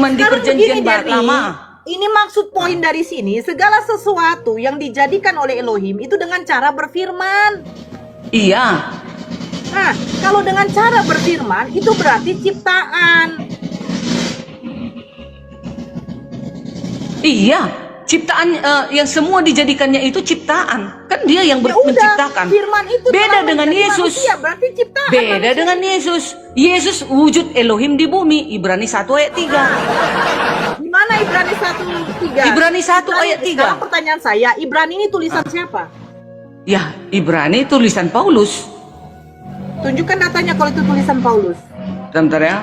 Firman di Sekarang perjanjian begini, Derni, lama. ini maksud poin dari sini, segala sesuatu yang dijadikan oleh Elohim itu dengan cara berfirman. Iya. Nah, kalau dengan cara berfirman itu berarti ciptaan. Iya, ciptaan yang semua dijadikannya itu ciptaan. Kan dia yang Ya udah, menciptakan. firman itu Beda telah dengan menjadi Yesus. manusia, berarti ciptaan. Beda manusia. dengan Yesus. Yesus wujud Elohim di bumi. Ibrani 1 ayat 3. Di mana Ibrani 1:3? Ibrani 1 ayat 3. Sekarang pertanyaan saya, Ibrani ini tulisan siapa? Ya, Ibrani tulisan Paulus. Tunjukkan datanya kalau itu tulisan Paulus. Bentar ya.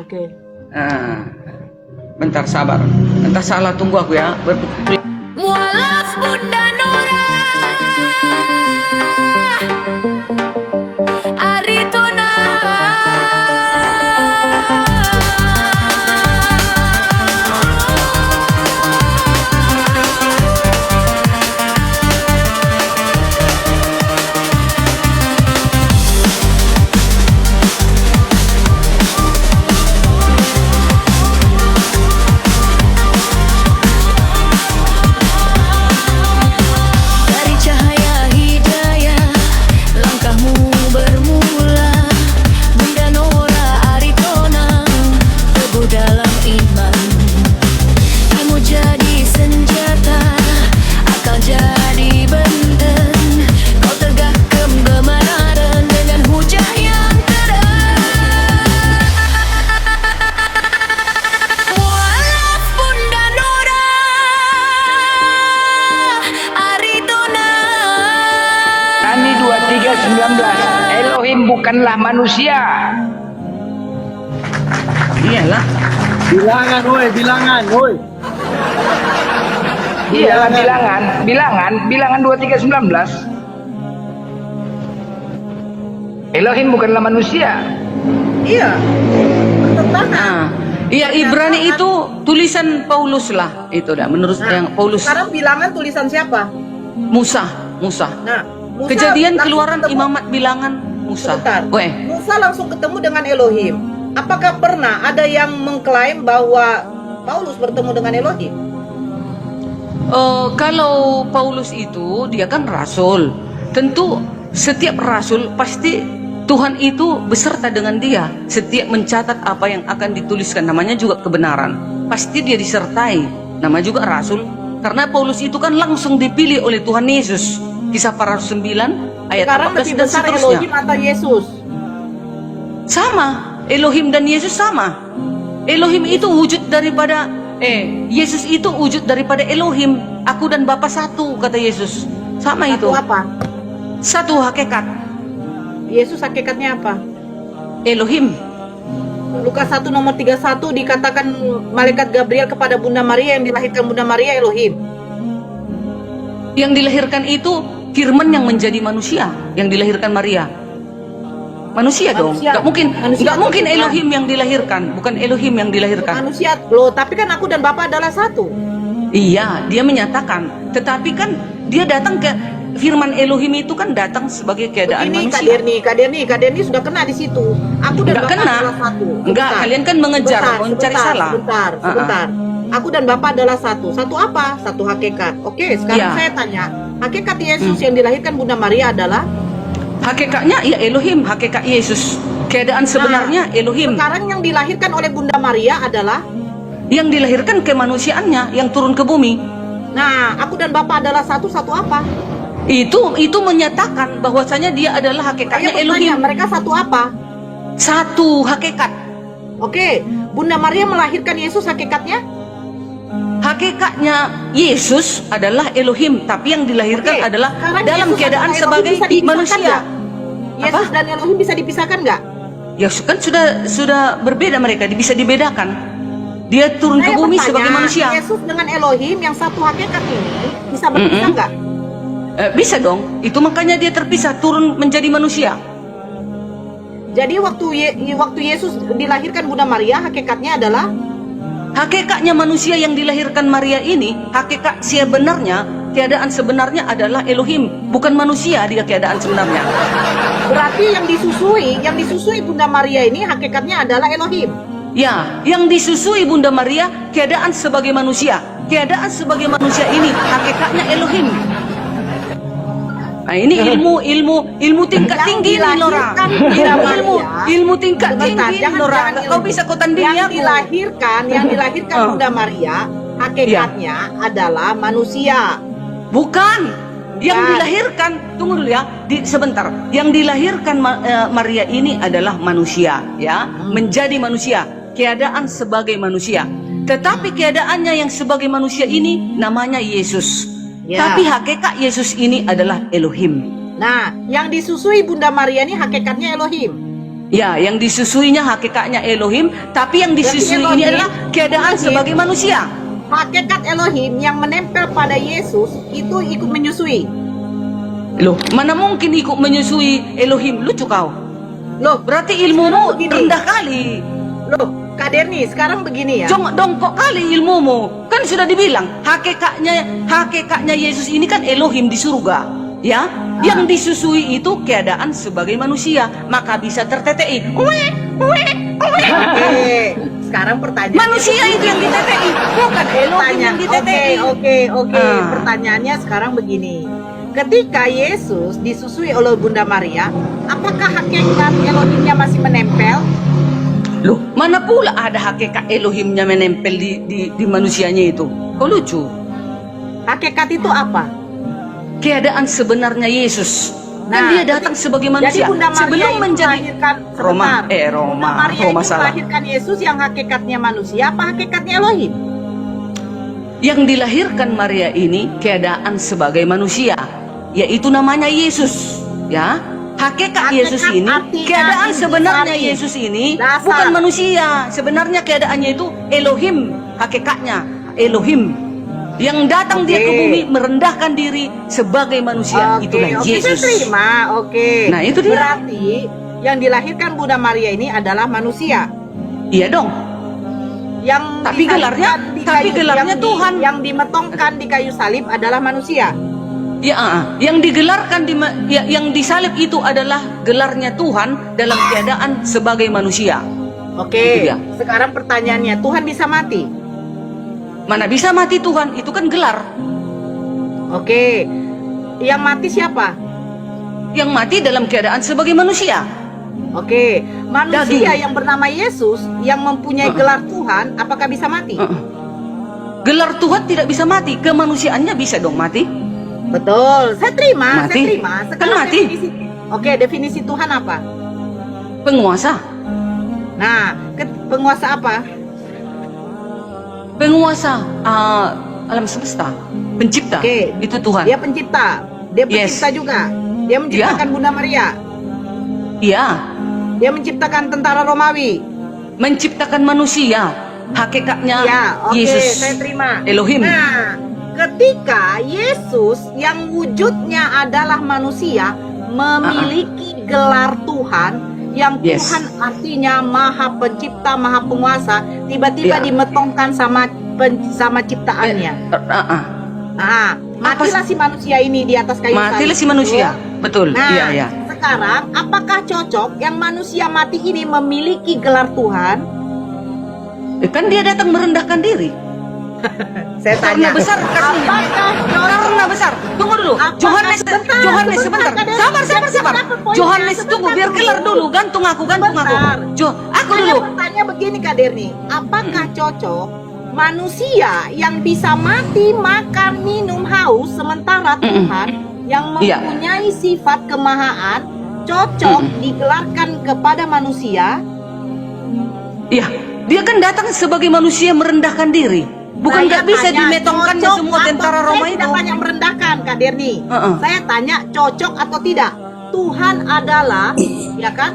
Oke. Bentar sabar. Bentar salah, tunggu aku ya. Mualaf Bunda Nora Aritona dari cahaya hidayah langkahmu bermula Bunda Nora Aritona teguh dalam iman ilmu jadi senjata akal jadi benteng kau tegakkan kebenaran dengan hujah yang terang mualaf Bunda Nora Aritona Ani 23:19 Elohim bukanlah manusia. Iyalah. Bilangan, woi, bilangan, woi. Iyalah bilangan 23:19 Elohim bukanlah manusia. Iya. Bertentangan. Nah, iya, Ibrani itu tulisan Paulus lah. Itu dah menurut yang Paulus. Sekarang bilangan tulisan siapa? Musa. Nah, Musa Kejadian, langsung Keluaran, ketemu- Imamat, Bilangan, Musa. Sebentar. Weh. Musa langsung ketemu dengan Elohim. Apakah pernah ada yang mengklaim bahwa Paulus bertemu dengan Elohim? Kalau Paulus itu dia kan rasul. Tentu setiap rasul pasti Tuhan itu beserta dengan dia. Setiap mencatat apa yang akan dituliskan, namanya juga kebenaran. Pasti dia disertai. Nama juga rasul. Karena Paulus itu kan langsung dipilih oleh Tuhan Yesus. Kisah para Rasul 9 ayat Sekarang 14 lebih dan besar seterusnya. Elohim atau Yesus? Sama, Elohim dan Yesus sama. Elohim itu wujud daripada Yesus itu wujud daripada Elohim. Aku dan Bapa satu, kata Yesus. Sama itu. Satu apa? Satu hakikat. Yesus hakikatnya apa? Elohim. Lukas 1 nomor 31 dikatakan malaikat Gabriel kepada Bunda Maria, yang dilahirkan Bunda Maria Elohim. Yang dilahirkan itu Firman yang menjadi manusia, yang dilahirkan Maria. Manusia dong. Manusia. Nggak mungkin, Manusia nggak mungkin atau Tuhan? Elohim yang dilahirkan, bukan Elohim yang dilahirkan. Manusia loh, tapi kan aku dan Bapa adalah satu. Iya, dia menyatakan. Tetapi kan dia datang ke Firman Elohim itu kan datang sebagai keadaan Begini manusia. Kak Derni sudah kena di situ. Aku dan Enggak Bapa kena. adalah satu. Enggak, kalian kan mengejar, mencari salah. Sebentar. Aku dan Bapa adalah satu. Satu apa? Satu hakikat. Oke, sekarang Iya. saya tanya. Hakikat Yesus yang dilahirkan Bunda Maria adalah? Hakikatnya ya Elohim, hakikat Yesus. Keadaan sebenarnya Elohim. Sekarang yang dilahirkan oleh Bunda Maria adalah? Yang dilahirkan kemanusiaannya, yang turun ke bumi. Nah, aku dan Bapa adalah satu. Satu apa? Itu menyatakan bahwasanya dia adalah hakikatnya Saya Elohim. bertanya, mereka satu apa? Satu hakikat. Oke, Bunda Maria melahirkan Yesus hakikatnya? Hakikatnya Yesus adalah Elohim, tapi yang dilahirkan Oke, adalah sekarang dalam Yesus keadaan sama sebagai Elohim bisa dipisahkan manusia. nggak? Yesus Apa? dan Elohim bisa dipisahkan nggak? Ya kan sudah berbeda mereka, bisa dibedakan. Dia turun ke Saya bumi bertanya, sebagai manusia. Yesus dengan Elohim yang satu hakikat ini bisa berpisah nggak? Bisa dong. Itu makanya dia terpisah, turun menjadi manusia. Jadi waktu Yesus dilahirkan Bunda Maria, hakikatnya adalah? Hakikatnya manusia yang dilahirkan Maria ini, hakikat sebenarnya, keadaan sebenarnya adalah Elohim, bukan manusia dia keadaan sebenarnya. Berarti yang disusui Bunda Maria ini hakikatnya adalah Elohim. Ya, yang disusui Bunda Maria keadaan sebagai manusia. Keadaan sebagai manusia ini hakikatnya Elohim. Nah, ini ilmu tingkat Yang tinggi nih Lora. dilahirkan Bunda Ilmu tingkat Sebentar, tinggi jangan- Lora. jangan Kau ilmu. bisa kau tandingi yang aku. dilahirkan Bunda Maria hakikatnya adalah manusia. Bukan. Yang Bukan. dilahirkan, tunggu dulu ya, sebentar. Yang dilahirkan Maria ini adalah manusia, ya, menjadi manusia, keadaan sebagai manusia. Tetapi keadaannya yang sebagai manusia ini namanya Yesus. Ya. Tapi hakikat Yesus ini adalah Elohim. Nah, yang disusui Bunda Maria ini hakikatnya Elohim. Ya, yang disusuinya hakikatnya Elohim, tapi yang disusui Berarti ini Elohim- adalah keadaan Elohim- sebagai manusia. Hakikat Elohim yang menempel pada Yesus itu ikut menyusui. Loh, mana mungkin ikut menyusui Elohim? Lucu kau. Loh, Berarti ilmumu begini. rendah kali. loh, Kak Derni, sekarang begini ya. Dongkok kali ilmumu. Kan sudah dibilang hakikatnya Yesus ini kan Elohim di surga. Ya, yang disusui itu keadaan sebagai manusia, maka bisa tertetei. Oke, sekarang pertanyaan. Manusia itu yang ditetei, bukan Elohim yang ditetei. Oke. Ah. Pertanyaannya sekarang begini. Ketika Yesus disusui oleh Bunda Maria, apakah hakikat Elohimnya masih menempel? Loh, mana pula ada hakikat Elohimnya menempel di manusianya itu? Kau lucu. Hakikat itu apa? Keadaan sebenarnya Yesus. Nah, Kan dia datang sebagai manusia Jadi Bunda Maria sebelum itu menjadi melahirkan Roma. sebentar. Bunda Maria Roma itu salah. melahirkan Yesus yang hakikatnya manusia, apa hakikatnya Elohim? Yang dilahirkan Maria ini keadaan sebagai manusia, yaitu namanya Yesus. Ya, hakikat Yesus ini, artinya keadaan sebenarnya intisari. Yesus ini Dasar. bukan manusia. Sebenarnya keadaannya itu Elohim, hakikatnya Elohim. Yang datang dia ke Oke. bumi merendahkan diri sebagai manusia, itulah Saya Yesus. terima. Oke. Nah, itu dia. Berarti yang dilahirkan Bunda Maria ini adalah manusia. Iya dong. Yang Tapi disalibkan gelarnya- di tapi gelarnya Tuhan. Yang dimetongkan di kayu salib adalah manusia. Ya, yang digelarkan yang disalib itu adalah gelarnya Tuhan dalam keadaan sebagai manusia. Itu Oke. dia. Sekarang pertanyaannya, Tuhan bisa mati? Mana bisa mati Tuhan? Itu kan gelar. Oke. Yang mati siapa? Yang mati dalam keadaan sebagai manusia. Oke. Manusia Daging. yang bernama Yesus yang mempunyai gelar Tuhan, apakah bisa mati? Gelar Tuhan tidak bisa mati, kemanusiaannya bisa dong mati. Betul. Saya terima. Mati. Kan mati. Definisi Tuhan apa? Penguasa. Nah, penguasa apa? Penguasa alam semesta, pencipta. Oke. Itu Tuhan. Dia pencipta. Dia Yes. pencipta juga. Dia menciptakan Bunda Maria. Iya, Dia menciptakan tentara Romawi. menciptakan manusia. Hakikatnya Ya, oke, Yesus. saya terima. Elohim. Nah, ketika Yesus yang wujudnya adalah manusia memiliki gelar Tuhan, yang Yes. Tuhan artinya Maha Pencipta, Maha Penguasa, tiba-tiba Ya. dimetongkan sama ciptaannya. Matilah si manusia ini di atas kayu salib. Matilah si manusia. Betul. Nah, Iya, iya. sekarang apakah cocok yang manusia mati ini memiliki gelar Tuhan? Kan dia datang merendahkan diri. Saya Karena tanya. besar kasihnya. Apakah cocok? Karena besar. Tunggu dulu. Apakah- Johannes sebentar. Kak Dewi. Sabar. Sebentar, poinnya. Johannes tunggu biar Sebentar kelar dulu. Gantung aku. Sebentar. Aku Saya dulu. bertanya begini Kak Derni, apakah cocok manusia yang bisa mati, makan, minum, haus sementara Tuhan yang Iya. mempunyai sifat kemahaan cocok digelarkan kepada manusia? Iya, dia kan datang sebagai manusia merendahkan diri. Bukan Saya nggak bisa tanya, dimetongkannya cocok semua atau- tentara Roma Saya itu. tidak tanya merendahkan Kak Derni. Saya tanya cocok atau tidak. Tuhan adalah, ya kan?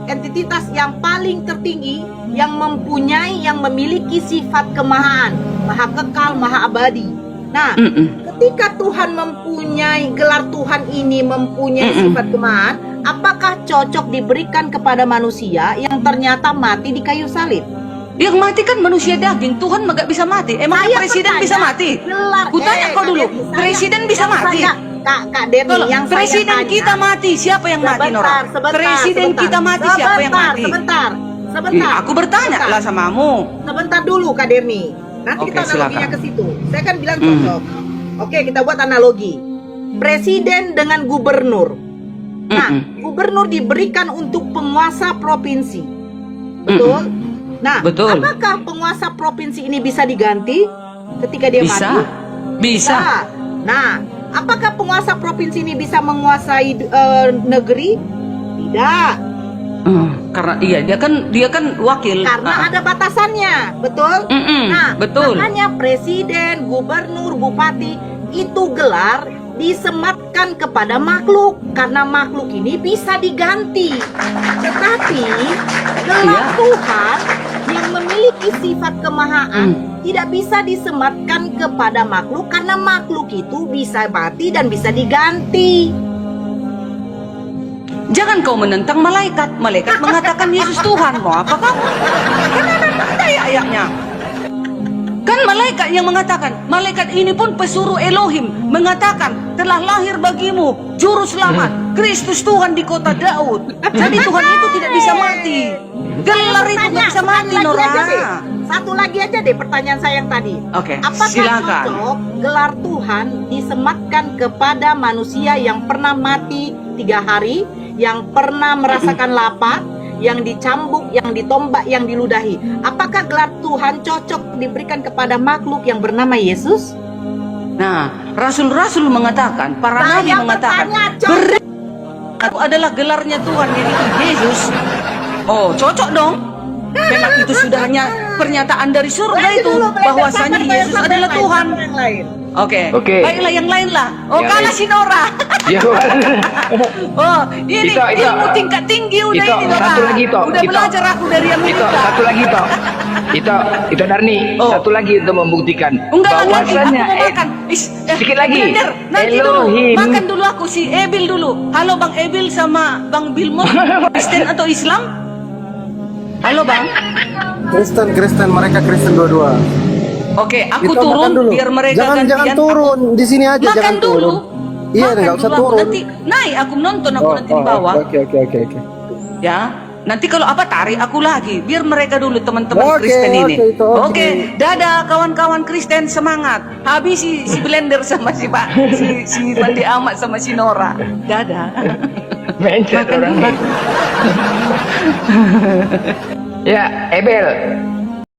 Entitas yang paling tertinggi yang memiliki sifat kemahaan, maha kekal, maha abadi. Nah, ketika Tuhan mempunyai gelar Tuhan ini mempunyai sifat kemahaan, apakah cocok diberikan kepada manusia yang ternyata mati di kayu salib? Yang mati kan manusia daging. Tuhan nggak bisa mati. Emangnya Saya presiden bertanya, bisa mati? gelar- Kutanya kau Kak dulu. Denny, saya- Presiden bisa yang mati. Kak Denny, Kalau yang presiden saya tanya, kita mati, siapa yang mati, Nora? Presiden kita mati, siapa yang mati? Sebentar. Sebentar. Aku bertanya sebentar. lah samamu. Sebentar dulu Kak Derni. Nanti Oke, kita analoginya silakan. ke situ. Saya kan bilang cocok. Oke, kita buat analogi. Presiden dengan gubernur. Nah, gubernur diberikan untuk penguasa provinsi. Betul? Nah, Betul. apakah penguasa provinsi ini bisa diganti ketika dia Bisa. mati? Bisa. Nah, apakah penguasa provinsi ini bisa menguasai negeri? Tidak. Karena iya dia kan wakil. Karena ada batasannya, betul? Nah, betul. makanya presiden, gubernur, bupati itu gelar disematkan kepada makhluk karena makhluk ini bisa diganti. Tetapi gelar Iya. Tuhan yang memiliki sifat kemahaan tidak bisa disematkan kepada makhluk karena makhluk itu bisa mati dan bisa diganti. Jangan kau menentang malaikat. Malaikat mengatakan Yesus Tuhan. Mau apa kamu? Kan ada ayatnya. Kan malaikat yang mengatakan. Malaikat ini pun pesuruh Elohim mengatakan telah lahir bagimu juru selamat Kristus Tuhan di kota Daud. Jadi Tuhan itu tidak bisa mati. Gelar itu nggak bisa mati, Nora. Satu lagi aja deh pertanyaan saya yang tadi. Oke, Apakah silakan. cocok gelar Tuhan disematkan kepada manusia yang pernah mati 3 hari, yang pernah merasakan lapar, yang dicambuk, yang ditombak, yang diludahi? Apakah gelar Tuhan cocok diberikan kepada makhluk yang bernama Yesus? Nah, rasul-rasul mengatakan, para nabi mengatakan, beri itu adalah gelarnya Tuhan, yaitu Yesus. Oh, cocok dong. Memang itu sudah hanya pernyataan dari surga itu, bahwasanya Yesus adalah Tuhan. Oke. Baiklah yang lain lah. Oh, Yang kalah lain. si Nora. Ya, Oh, ini Ito. ilmu tingkat tinggi udah Ito, ini Nora. satu lagi, Ito. Udah Ito. belajar aku dari Itu Amerika. satu lagi toh. Itu Darni, Oh. satu lagi untuk membuktikan Enggak lah, nanti aku bahwasannya mau makan. sedikit lagi. Blender, nanti Elohim. dulu. Makan dulu aku si Ebil dulu. Halo Bang Ebil sama Bang Bilmo. Kristen atau Islam? Halo Bang. Kristen, mereka Kristen dua-dua. Oke, aku Kita makan turun dulu. biar mereka Jangan gantian. turun di sini aja, Makan jangan dulu. turun. Iya, Makan nggak usah dulu aku. turun. Nanti naik aku nonton aku nanti di bawah. Oke. Ya. Nanti kalau apa tarik aku lagi biar mereka dulu teman-teman Oke, Kristen ini. oke, itu oke. Oke, dadah kawan-kawan Kristen, semangat. Habis si Blender sama si Pak si Mandi Ahmad sama si Nora. Dadah. Mencet Makan orang dulu. nih. Ya, Ebel,